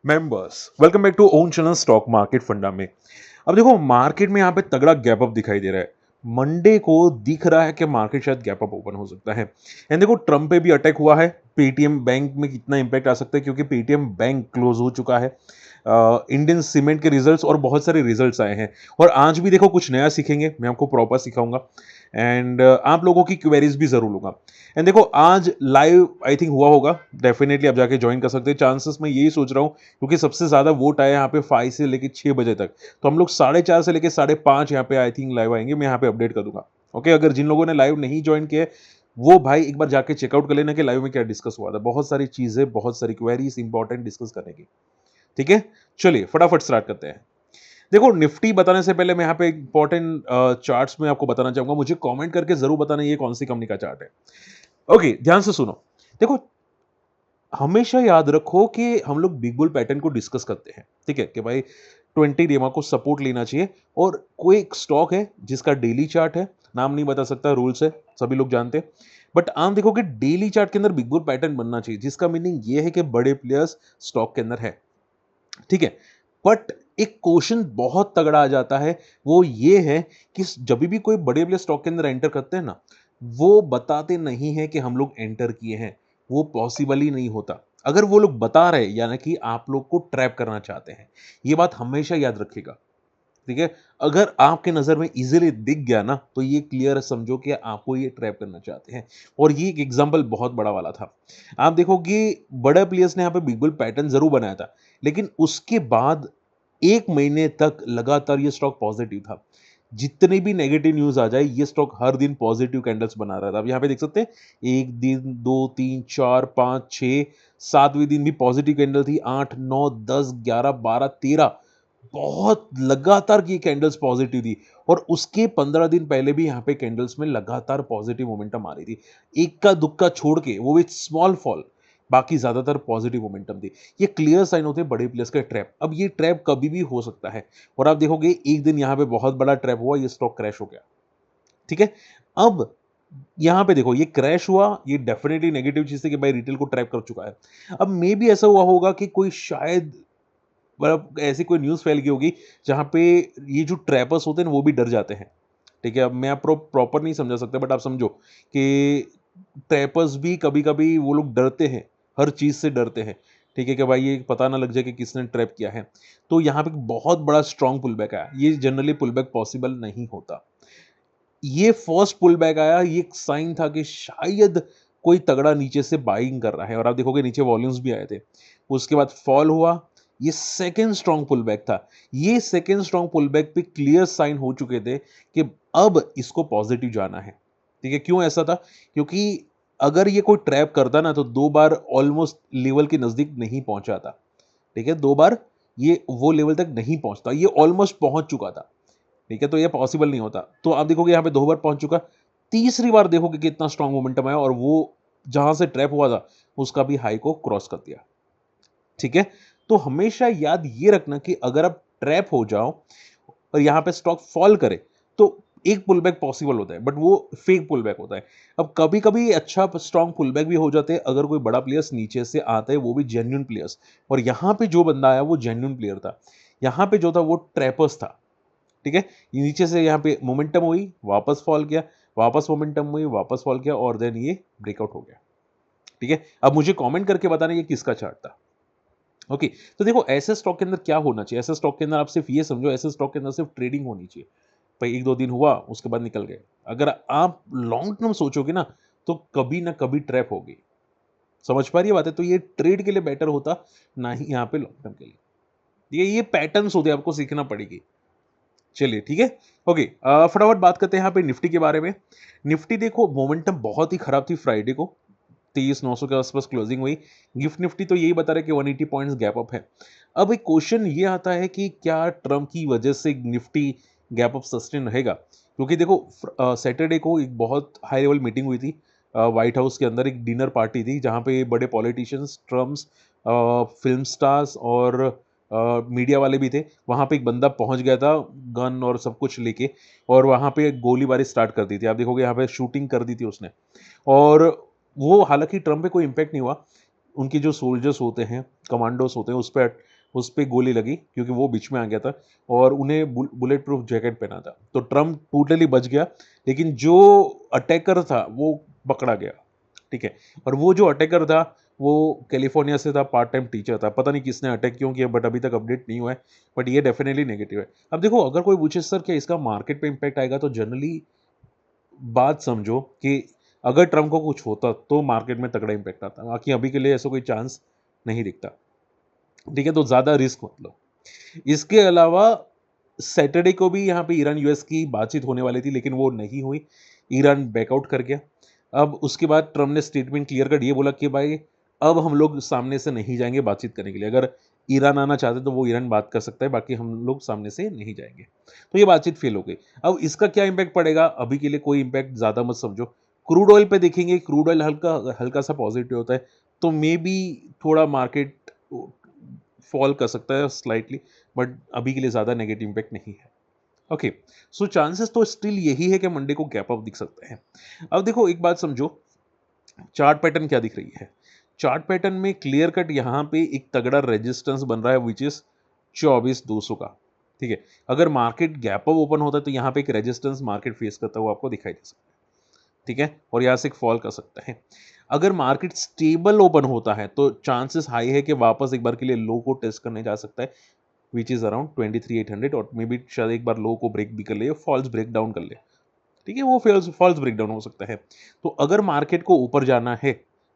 Members welcome back to own channel stock market funda में। अब देखो मार्केट में यहाँ पे तगड़ा गैप अप दिखाई दे रहा है। मंडे को दिख रहा है कि मार्केट शायद गैप अप ओपन हो सकता है। एंड देखो ट्रम्प पे भी अटैक हुआ है। पेटीएम बैंक में कितना इंपैक्ट आ सकता है क्योंकि पेटीएम बैंक क्लोज हो चुका है। इंडियन सीमेंट के रिजल्ट्स और बहुत सारे रिजल्ट्स आए हैं और आज भी देखो कुछ नया सीखेंगे, मैं आपको प्रॉपर सिखाऊंगा एंड आप लोगों की क्वेरीज भी जरूर लूंगा। एंड देखो आज लाइव आई थिंक हुआ होगा, डेफिनेटली आप जाके ज्वाइन कर सकते हैं। चांसेस मैं यही सोच रहा हूँ क्योंकि सबसे ज्यादा वोट आया यहाँ पे 5 से लेके 6 बजे तक, तो हम लोग 4:30 से लेके 5:30 यहाँ पे आई थिंक लाइव आएंगे। मैं यहाँ पे अपडेट कर दूंगा। ओके, अगर जिन लोगों ने लाइव नहीं ज्वाइन किया है वो भाई एक बार जाके चेकआउट कर लेना कि लाइव में क्या डिस्कस हुआ था। बहुत सारी चीजें, बहुत सारी क्वेरीज इंपॉर्टेंट डिस्कस करने की। ठीक है, चलिए फटाफट स्टार्ट करते हैं। देखो निफ्टी बताने से पहले मैं यहाँ पे इंपॉर्टेंट चार्ट्स में आपको बताना चाहूंगा। मुझे कमेंट करके जरूर बताना ये कौन सी कंपनी का चार्ट है। ओके, ध्यान से सुनो। देखो हमेशा याद रखो कि हम लोग बिग बुल पैटर्न को डिस्कस करते हैं, ठीक है, कि भाई 20 डेमा को सपोर्ट लेना चाहिए और कोई एक स्टॉक है जिसका डेली चार्ट है, नाम नहीं बता सकता, रूल्स है, सभी लोग जानते हैं। बट आप देखो कि डेली चार्ट के अंदर बिग बुल पैटर्न बनना चाहिए, जिसका मीनिंग ये है कि बड़े प्लेयर्स स्टॉक के अंदर है। ठीक है, बट एक क्वेश्चन बहुत तगड़ा आ जाता है, वो ये है कि जब भी कोई बड़े प्लेयर स्टॉक के अंदर एंटर करते हैं ना, वो बताते नहीं है कि हम लोग एंटर किए हैं। वो पॉसिबल ही नहीं होता। अगर वो लोग बता रहे यानी कि आप लोग को ट्रैप करना चाहते हैं। ये बात हमेशा याद रखिएगा। ठीक है, अगर आपके नजर में इजीली दिख गया ना तो ये क्लियर समझो कि आपको ये ट्रैप करना चाहते हैं। और ये एक एग्जांपल बहुत बड़ा वाला था। आप देखोगे बड़े प्लेयर्स ने यहाँ पे बिग बुल पैटर्न जरूर बनाया था, लेकिन उसके बाद 1 महीने तक लगातार ये स्टॉक पॉजिटिव था। जितने भी नेगेटिव न्यूज आ जाए ये स्टॉक हर दिन पॉजिटिव कैंडल्स बना रहा था। अब यहाँ पे देख सकते हैं, एक दिन, दो, तीन, चार, पांच, छह, सातवें दिन भी पॉजिटिव कैंडल थी। 8, 9, 10, 11, 12, 13, बहुत लगातार ये कैंडल्स पॉजिटिव थी। और उसके 15 दिन पहले भी यहाँ पे कैंडल्स में लगातार पॉजिटिव मोमेंटम आ रही थी। एक का दुक्का छोड़ के, वो विथ स्मॉल फॉल, बाकी ज्यादातर पॉजिटिव मोमेंटम थी। ये क्लियर साइन होते हैं बड़े प्लेयर्स का ट्रैप। अब ये ट्रैप कभी भी हो सकता है और आप देखोगे एक दिन यहाँ पे बहुत बड़ा ट्रैप हुआ, ये स्टॉक क्रैश हो गया। ठीक है, अब यहां पे देखो ये क्रैश हुआ, ये डेफिनेटली नेगेटिव चीज है कि भाई रिटेल को ट्रैप कर चुका है। अब मे भी ऐसा हुआ होगा कि कोई शायद मतलब ऐसी कोई न्यूज़ फैल गई होगी जहाँ पे ये जो ट्रैपर्स होते हैं ना वो भी डर जाते हैं। ठीक है, अब मैं आप प्रॉपर नहीं समझा सकता बट आप समझो कि ट्रैपर्स भी कभी-कभी वो लोग डरते हैं, हर चीज़ से डरते हैं। ठीक है, कि भाई ये पता ना लग जाए कि किसने ट्रैप किया है। तो यहाँ पे बहुत बड़ा स्ट्रॉन्ग पुल बैक आया। ये जनरली पुल बैक पॉसिबल नहीं होता। ये फर्स्ट पुल बैक आया, ये एक साइन था कि शायद कोई तगड़ा नीचे से बाइंग कर रहा है और आप देखोगे नीचे वॉल्यूम्स भी आए थे। उसके बाद फॉल हुआ, ये सेकंड स्ट्रॉन्ग पुल बैक था। ये सेकंड स्ट्रॉन्ग पुल बैक पे क्लियर साइन हो चुके थे कि अब इसको पॉजिटिव जाना है। ठीक है, क्यों ऐसा था? क्योंकि अगर ये कोई ट्रैप करता ना तो 2 बार ऑलमोस्ट लेवल के नजदीक नहीं पहुंचा था। ठीक है, 2 बार ये वो लेवल तक नहीं पहुंचता, ये ऑलमोस्ट पहुंच चुका था। ठीक है, तो ये पॉसिबल नहीं होता। तो आप देखोगे यहाँ पे 2 बार पहुंच चुका, तीसरी बार देखोगे कितना स्ट्रांग मोमेंटम आया और वो जहां से ट्रैप हुआ था उसका भी हाई को क्रॉस कर दिया। ठीक है, तो हमेशा याद ये रखना कि अगर आप ट्रैप हो जाओ और यहाँ पे स्टॉक फॉल करे तो एक पुल बैक पॉसिबल होता है बट वो फेक पुल बैक होता है। अब कभी कभी अच्छा स्ट्रॉन्ग पुल बैक भी हो जाते हैं अगर कोई बड़ा प्लेयर्स नीचे से आता है, वो भी जेन्युइन प्लेयर्स। और यहाँ पे जो बंदा आया वो जेन्युइन प्लेयर था। यहाँ पे जो था वो ट्रैपर्स था। ठीक है, ये नीचे से यहाँ पे मोमेंटम हुई, वापस फॉल किया, वापस मोमेंटम हुई, वापस फॉल किया और देन ये ब्रेकआउट हो गया। ठीक है, अब मुझे कमेंट करके बताना ये किसका चार्ट था। ओके, तो देखो ऐसे स्टॉक के अंदर क्या होना चाहिए? ऐसे स्टॉक के अंदर आप सिर्फ ये समझो, ऐसे स्टॉक के अंदर सिर्फ ट्रेडिंग होनी चाहिए। भाई 1-2 दिन हुआ उसके बाद निकल गए। अगर आप लॉन्ग टर्म सोचोगे ना तो कभी ना कभी ट्रैप होगी। समझ पा रही है बात है? तो ये ट्रेड के लिए बेटर होता, ना ही यहाँ पे लॉन्ग टर्म के लिए। ये पैटर्न्स होते हैं, आपको सीखना पड़ेगी। चलिए ठीक है। ओके, फटाफट बात करते हैं यहाँ पे निफ्टी के बारे में। निफ्टी देखो मोमेंटम बहुत ही खराब थी फ्राइडे को, 23,900 के आसपास क्लोजिंग हुई। गिफ्ट निफ्टी तो यही बता रहा है कि 180 पॉइंट्स गैप अप है। अब एक क्वेश्चन ये आता है कि क्या ट्रम्प की वजह से निफ्टी गैप अप सस्टेन रहेगा? क्योंकि देखो सैटरडे को एक बहुत हाई लेवल मीटिंग हुई थी व्हाइट हाउस के अंदर, एक डिनर पार्टी थी जहां पे बड़े पॉलिटिशियंस, ट्रम्प्स, फिल्म स्टार्स और मीडिया वाले भी थे। वहां पे एक बंदा पहुंच गया था गन और सब कुछ लेके और वहां पे गोलीबारी स्टार्ट कर दी थी। आप देखोगे यहाँ पे शूटिंग कर दी थी उसने। और वो हालांकि ट्रम्प पे कोई इंपैक्ट नहीं हुआ। उनके जो सोल्जर्स होते हैं, कमांडोज होते हैं, उस पे गोली लगी क्योंकि वो बीच में आ गया था और उन्हें बुलेट प्रूफ जैकेट पहना था। तो ट्रम्प टोटली बच गया, लेकिन जो अटैकर था वो पकड़ा गया, ठीक है। और वो जो अटैकर था वो कैलिफोर्निया से था, पार्ट टाइम टीचर था। पता नहीं किसने अटैक क्यों किया, बट अभी तक अपडेट नहीं हुआ है। बट ये डेफिनेटली नेगेटिव है। अब देखो, अगर कोई पूछे सर क्या इसका मार्केट पे इम्पैक्ट आएगा, तो जनरली बात समझो कि अगर ट्रम्प को कुछ होता तो मार्केट में तगड़ा इम्पैक्ट आता, बाकी अभी के लिए ऐसा कोई चांस नहीं दिखता, ठीक है। तो ज़्यादा रिस्क मत लो। इसके अलावा सैटरडे को भी यहाँ पे ईरान यूएस की बातचीत होने वाली थी, लेकिन वो नहीं हुई। ईरान बैकआउट कर गया। अब उसके बाद ट्रम्प ने स्टेटमेंट क्लियर कट ये बोला कि भाई अब हम लोग सामने से नहीं जाएंगे बातचीत करने के लिए। अगर ईरान आना चाहते तो वो ईरान बात कर सकता है, बाकी हम लोग सामने से नहीं जाएंगे। तो ये बातचीत फेल हो गई। अब इसका क्या इम्पैक्ट पड़ेगा, अभी के लिए कोई इम्पैक्ट ज़्यादा मत समझो। क्रूड ऑयल पे देखेंगे, क्रूड ऑयल हल्का हल्का सा पॉजिटिव होता है, तो मे बी थोड़ा मार्केट फॉल कर सकता है स्लाइटली, बट अभी के लिए ज़्यादा नेगेटिव इम्पैक्ट नहीं है। ओके, सो चांसेस तो स्टिल यही है कि मंडे को गैप अप दिख सकते हैं। अब देखो एक बात समझो, चार्ट पैटर्न क्या दिख रही है। चार्ट पैटर्न में क्लियर कट यहाँ पे एक तगड़ा रेजिस्टेंस बन रहा है, विच इज 24,200 का, ठीक है। अगर मार्केट गैप अप ओपन होता है तो यहाँ पे एक रेजिस्टेंस मार्केट फेस करता हुआ आपको दिखाई दे सकता है, ठीक है, और यहाँ से एक फॉल कर सकता है। अगर मार्केट स्टेबल ओपन होता है तो चांसेस हाई है कि वापस एक बार के लिए लो को टेस्ट करने जा सकता है, विच इज अराउंड 23,800, और मे बी शायद एक बार लो को ब्रेक भी कर ले, फॉल्स ब्रेक डाउन कर ले, ठीक है। वो फॉल्स ब्रेक डाउन हो सकता है। तो अगर मार्केट को ऊपर जाना है,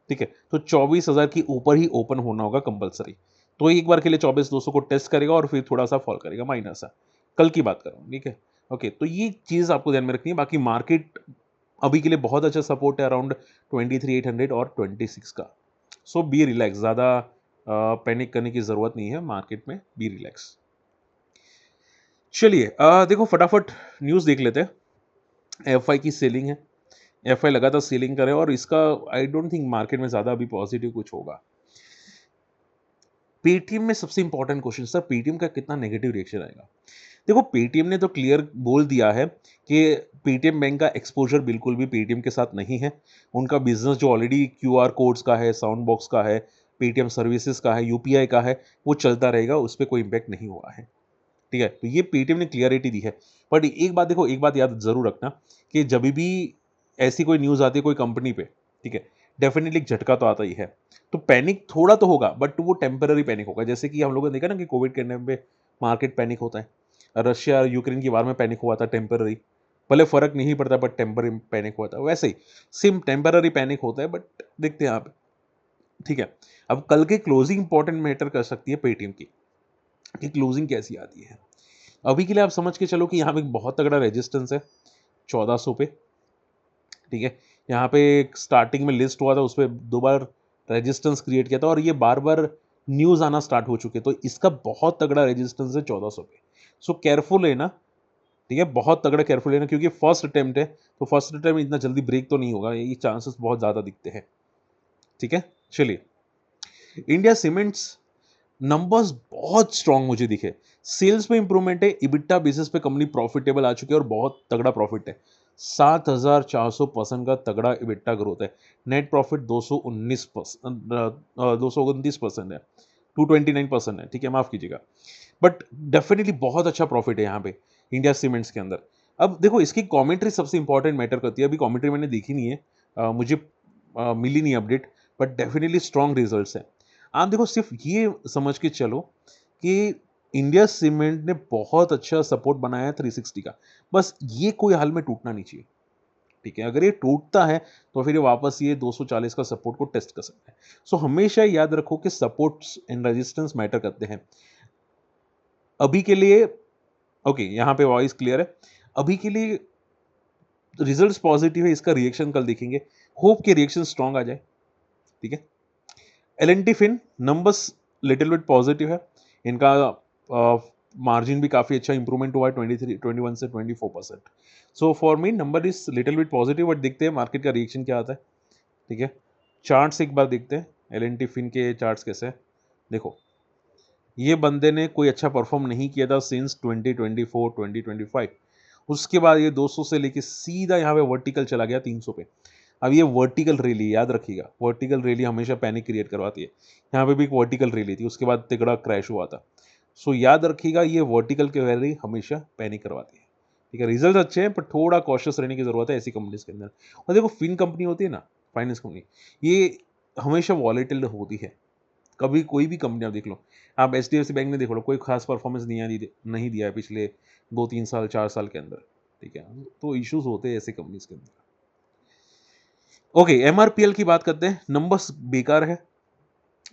ठीक है, तो 24,000 की ऊपर ही ओपन होना होगा कंपलसरी। तो एक बार के लिए 24,200 को टेस्ट करेगा और फिर थोड़ा सा फॉल करेगा, माइनस सा। कल की बात कर रहा हूँ, ठीक है। ओके, तो ये चीज़ आपको ध्यान में रखनी है। बाकी मार्केट अभी के लिए बहुत अच्छा सपोर्ट है अराउंड 23,800 और 26 का। सो बी रिलैक्स, ज़्यादा पैनिक करने की ज़रूरत नहीं है मार्केट में, बी रिलैक्स। चलिए देखो फटाफट न्यूज़ देख लेते हैं। एफआई की सेलिंग है, एफआई लगातार सेलिंग करे और इसका आई डोंट थिंक मार्केट में ज़्यादा अभी पॉजिटिव कुछ होगा। पेटीएम में सबसे इंपॉर्टेंट क्वेश्चन, सर पेटीएम का कितना नेगेटिव रिएक्शन आएगा। देखो पेटीएम ने तो क्लियर बोल दिया है कि पेटीएम बैंक का एक्सपोजर बिल्कुल भी पेटीएम के साथ नहीं है। उनका बिजनेस जो ऑलरेडी क्यूआर कोड्स का है, साउंड बॉक्स का है, पेटीएम सर्विसेज का है, यूपीआई का है, वो चलता रहेगा, उस पर कोई इम्पैक्ट नहीं हुआ है, ठीक है। तो ये पेटीएम ने क्लियरिटी दी है। बट एक बात देखो, एक बात याद जरूर रखना कि जब भी ऐसी कोई न्यूज़ आती है कोई कंपनी पे, ठीक है, डेफिनेटली एक झटका तो आता ही है। तो पैनिक थोड़ा तो होगा, बट वो टेम्पररी पैनिक होगा। जैसे कि हम लोगों ने देखा ना कि कोविड के टाइम पे मार्केट पैनिक होता है, रशिया और यूक्रेन की वार में पैनिक हुआ था टेम्पररी, भले फर्क नहीं पड़ता बट टेम्पररी पैनिक हुआ था। वैसे ही सेम टेम्पररी पैनिक होता है, बट देखते हैं आप, ठीक है। अब कल की क्लोजिंग इंपॉर्टेंट मैटर कर सकती है पेटीएम की, कि क्लोजिंग कैसी आती है। अभी के लिए आप समझ के चलो कि यहाँ पे एक बहुत तगड़ा रेजिस्टेंस है 1400 पे, ठीक है। यहाँ पे एक स्टार्टिंग में लिस्ट हुआ था, उस पर 2 बार रेजिस्टेंस क्रिएट किया था और ये बार बार न्यूज़ आना स्टार्ट हो चुके, तो इसका बहुत तगड़ा रेजिस्टेंस है 1400 पे। सो केयरफुल है ना, ठीक है, बहुत तगड़ा केयरफुल है ना, क्योंकि फर्स्ट अटेम्प्ट है, तो फर्स्ट अटेम्प्ट इतना जल्दी ब्रेक तो नहीं होगा, ये चांसेस बहुत ज़्यादा दिखते हैं, ठीक है। चलिए, इंडिया सीमेंट्स नंबर्स बहुत स्ट्रांग मुझे दिखे। सेल्स में इंप्रूवमेंट है, इबिट्टा बेसिस पे कंपनी प्रॉफिटेबल आ चुकी है और बहुत तगड़ा प्रॉफिट है। 7,400% का तगड़ा इबिट्टा ग्रोथ है। नेट प्रॉफिट 229% है, 229% है, ठीक है, माफ कीजिएगा। बट डेफिनेटली बहुत अच्छा प्रॉफिट है यहाँ पे इंडिया सीमेंट्स के अंदर। अब देखो इसकी कमेंट्री सबसे इंपॉर्टेंट मैटर करती है। अभी कमेंट्री मैंने देखी नहीं है, मुझे मिली नहीं update, but definitely strong results है। आप देखो सिर्फ ये समझ के चलो कि इंडिया सीमेंट ने बहुत अच्छा सपोर्ट बनाया है 360 का, बस ये कोई हाल में टूटना नहीं चाहिए, ठीक है। अगर ये टूटता है तो फिर ये वापस ये 240 का सपोर्ट को टेस्ट कर सकता है। सो हमेशा याद रखो कि सपोर्ट्स एंड रेजिस्टेंस मैटर करते हैं। अभी के लिए ओके, यहाँ पे वॉइस क्लियर है। अभी के लिए रिजल्ट्स पॉजिटिव है, इसका रिएक्शन कल देखेंगे। होप के रिएक्शन स्ट्रांग आ जाए, ठीक है। L and T fin numbers little bit positive है, इनका मार्जिन भी काफ़ी अच्छा इंप्रूवमेंट हुआ है 21 से 24%। So for me number is little bit positive, but देखते हैं मार्केट का रिएक्शन क्या आता है, ठीक है। चार्ट्स एक बार देखते हैं, एल&टी फिन के चार्ट्स कैसे हैं। देखो ये बंदे ने कोई अच्छा परफॉर्म नहीं किया था सिंस 2024 2025। उसके बाद ये 200 से लेके सीधा यहाँ पे वर्टिकल चला गया 300 पे। अब ये वर्टिकल रैली याद रखिएगा, वर्टिकल रैली हमेशा पैनिक क्रिएट करवाती है। यहाँ पे भी एक वर्टिकल रैली थी, उसके बाद तगड़ा क्रैश हुआ था। सो याद रखिएगा, ये वर्टिकल की रैली हमेशा पैनिक करवाती है। ठीक है, रिजल्ट अच्छे हैं पर थोड़ा कॉशियस रहने की जरूरत है ऐसी कंपनीज के अंदर। और देखो फिन कंपनी होती है ना, फाइनेंस कंपनी, ये हमेशा वॉलेटिल होती है। कभी कोई भी कंपनी आप देख लो, आप एचडीएफसी बैंक में देख लो, कोई खास परफॉर्मेंस नहीं दिया है पिछले 2-3 साल 4 साल के अंदर। ठीक है, तो इश्यूज होते हैं ऐसे कंपनीज के अंदर। ओके, एमआरपीएल की बात करते हैं। नंबर्स बेकार है।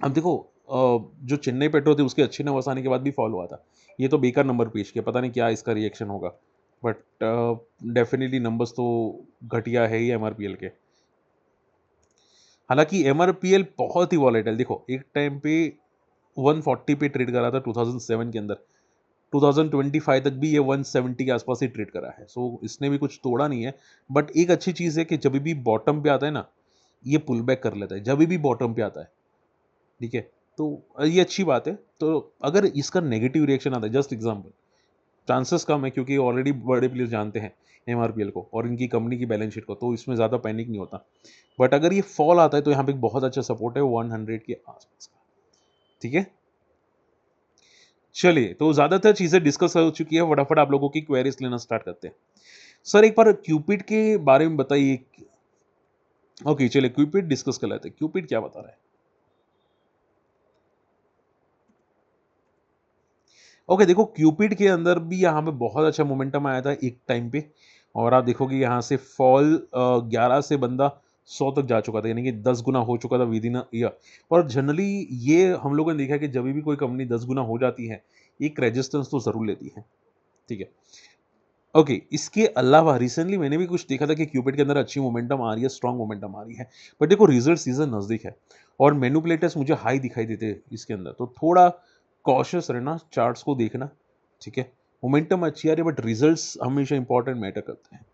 अब देखो जो चेन्नई पेट्रो थी उसके अच्छे नंबर्स आने के बाद भी फॉल हुआ था। ये तो बेकार नंबर पेश किया, पता नहीं क्या इसका रिएक्शन होगा, बट डेफिनेटली नंबर्स तो घटिया है ही एमआरपीएल के। हालांकि एमआरपीएल बहुत ही वॉलेटाइल, देखो एक टाइम पे 140 पे ट्रेड करा था 2007 के अंदर, 2025 तक भी ये 170 के आसपास ही ट्रेड करा है। सो इसने भी कुछ तोड़ा नहीं है। बट एक अच्छी चीज़ है कि जब भी बॉटम पे आता है ना, ये पुल बैक कर लेता है जब भी बॉटम पे आता है। ठीक है, तो ये अच्छी बात है। तो अगर इसका नेगेटिव रिएक्शन आता है, जस्ट एग्जाम्पल, चांसेस कम है क्योंकि ऑलरेडी बड़े प्लेयर्स जानते हैं एमआरपीएल को और इनकी कंपनी की बैलेंस शीट को, तो इसमें ज़्यादा पैनिक नहीं होता। बट अगर ये फॉल आता है तो यहाँ पे एक बहुत अच्छा सपोर्ट है 100 के आसपास का। ठीक है, चलिए, तो ज़्यादातर चीज़ें डिस्कस हो चुकी है, फटाफट आप लोगों की क्वेरीज लेना स्टार्ट करते हैं। सर एक बार क्यूपिड के बारे में बताइए। ओके चलिए, क्यूपिड डिस्कस कर लेते हैं। क्यूपिड क्या बता रहा है? ओके देखो, क्यूपिड के अंदर भी यहाँ पे बहुत अच्छा मोमेंटम आया था एक टाइम पे, और आप देखोगे यहाँ से फॉल 11 से बंदा 100 तक जा चुका था, यानी कि 10 गुना हो चुका था विद इन ईयर। और जनरली ये हम लोगों ने देखा है कि जब भी कोई कंपनी 10 गुना हो जाती है, एक रेजिस्टेंस तो ज़रूर लेती है। ठीक है, ओके इसके अलावा रिसेंटली मैंने भी कुछ देखा था कि क्यूपिड के अंदर अच्छी मोमेंटम आ रही है, स्ट्रॉन्ग मोमेंटम आ रही है। बट देखो रिजल्ट सीजन नज़दीक है और मैनिपुलेटर्स मुझे हाई दिखाई देते हैं इसके अंदर, तो थोड़ा कॉशियस रहना, चार्ट्स को देखना। ठीक है, मोमेंटम अच्छी आ रही है बट रिजल्ट्स हमेशा इंपॉर्टेंट मैटर करते हैं।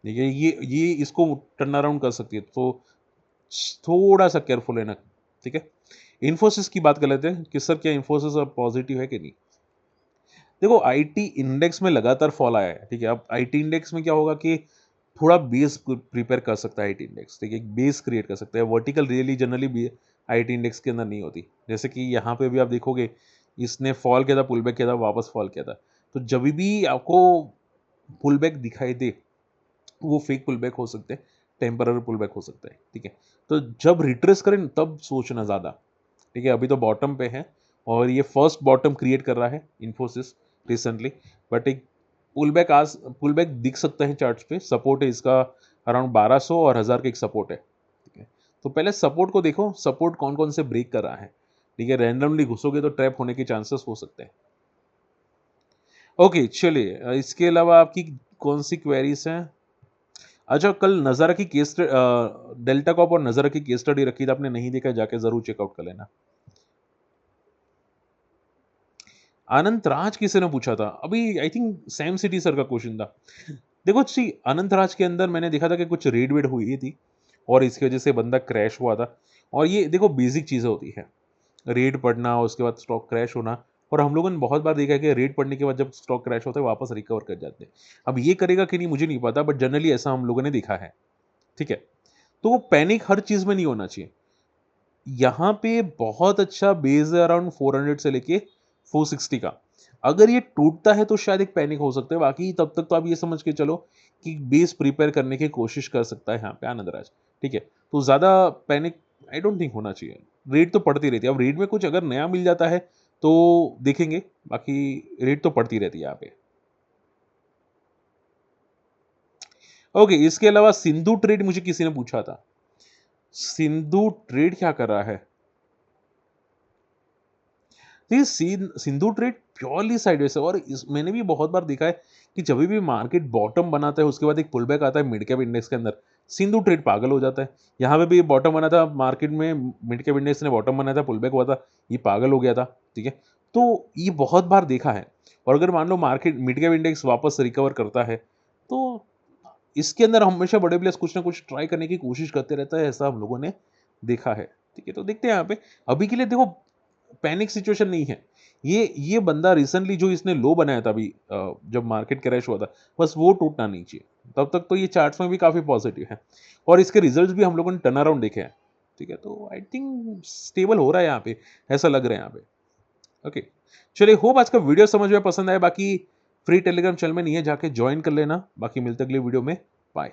ठीक है, ये इसको टर्न अराउंड कर सकती है, तो थोड़ा सा केयरफुल रहना। ठीक है, इन्फोसिस की बात कर लेते हैं कि सर क्या इन्फोसिस अब पॉजिटिव है कि नहीं। देखो आईटी इंडेक्स में लगातार फॉल आया है। ठीक है, अब आईटी इंडेक्स में क्या होगा कि थोड़ा बेस प्रिपेयर कर सकता है आईटी इंडेक्स। ठीक है, एक बेस क्रिएट कर सकता है। वर्टिकल रियली जनरली भी आईटी इंडेक्स के अंदर नहीं होती, जैसे कि यहाँ पे भी आप देखोगे इसने फॉल किया था, पुल बैक किया था, वापस फॉल किया था। तो जब भी आपको पुल बैक दिखाई दे, वो फेक पुल बैक हो सकते हैं, टेम्पररी पुल बैक हो सकता है। ठीक है, तो जब रिट्रेस करें तब सोचना ज़्यादा। ठीक है, अभी तो बॉटम पे है और ये फर्स्ट बॉटम क्रिएट कर रहा है इन्फोसिस रिसेंटली। बट एक पुल बैक दिख सकता है चार्ट्स पे। सपोर्ट है इसका अराउंड 1200 और 1000 का एक सपोर्ट है। ठीक है, तो पहले सपोर्ट को देखो, सपोर्ट कौन कौन से ब्रेक कर रहा है। ठीक है, रैंडमली घुसोगे तो ट्रैप होने के चांसेस हो सकते हैं। ओके चलिए, इसके अलावा आपकी कौन सी क्वेरीज हैं? अच्छा, कल नज़ारा की डेल्टा कॉप और नज़ारा की केस स्टडी रखी थी, आपने नहीं देखा जाके जरूर चेकआउट कर लेना। अनंत राज किसी ने पूछा था अभी, I think Sam city sir का क्वेश्चन था। देखो सी, अनंत राज के अंदर मैंने देखा था कि कुछ रेड वेड हुई थी और इसकी वजह से बंदा क्रैश हुआ था। और ये देखो बेसिक चीज़ें होती है, रेड पड़ना, उसके बाद स्टॉक क्रैश होना। और हम लोगों ने बहुत बार देखा है कि रेड पड़ने के बाद जब स्टॉक क्रैश होता है वापस रिकवर कर जाते हैं। अब ये करेगा कि नहीं मुझे नहीं पता, बट जनरली ऐसा हम लोगों ने देखा है। ठीक है, तो वो पैनिक हर चीज़ में नहीं होना चाहिए। यहाँ पे बहुत अच्छा बेस है अराउंड 400 से लेके 460 का। अगर ये टूटता है तो शायद एक पैनिक हो सकता है, बाकी तब तक तो आप ये समझ के चलो कि बेस प्रिपेयर करने की कोशिश कर सकता है यहाँ पे आनंद राज। ठीक है, तो ज़्यादा पैनिक आई डोंट थिंक होना चाहिए। रेट तो पड़ती रहती है, अब रेट में कुछ अगर नया मिल जाता है तो देखेंगे, बाकी रेट तो पड़ती रहती है यहाँ पे। ओके, इसके अलावा सिंधु ट्रेड मुझे किसी ने पूछा था, सिंधु ट्रेड क्या कर रहा है? देखिए सिंधु ट्रेड प्योरली साइडवेज है, और मैंने भी बहुत बार देखा है कि जब भी मार्केट बॉटम बनाता है उसके बाद एक पुल बैक आता है मिड कैप इंडेक्स के अंदर, सिंधु ट्रेड पागल हो जाता है। यहाँ पे भी बॉटम बना था मार्केट में, मिड कैप इंडेक्स ने बॉटम बनाया था, पुल बैक हुआ था, ये पागल हो गया था। ठीक है, तो ये बहुत बार देखा है। और अगर मान लो मार्केट मिड कैप इंडेक्स वापस रिकवर करता है तो इसके अंदर हमेशा बड़े प्लेयर्स कुछ ना कुछ ट्राई करने की कोशिश करते रहता है, ऐसा हम लोगों ने देखा है। ठीक है, तो देखते हैं यहाँ पे। अभी के लिए देखो पैनिक सिचुएशन नहीं है। ये बंदा रिसेंटली जो इसने लो बनाया था अभी जब मार्केट क्रैश हुआ था, बस वो टूटना नहीं चाहिए। तब तक तो ये चार्ट्स में भी काफ़ी पॉजिटिव है और इसके रिजल्ट्स भी हम लोगों ने टर्न अराउंड देखे हैं। ठीक है, तो आई थिंक स्टेबल हो रहा है यहाँ पे, ऐसा लग रहा है यहाँ पे। ओके, चलिए होप आज का वीडियो समझ में पसंद आया। बाकी फ्री टेलीग्राम चैनल में नहीं है, जाके ज्वाइन कर लेना। बाकी मिलते अगले वीडियो में, बाय।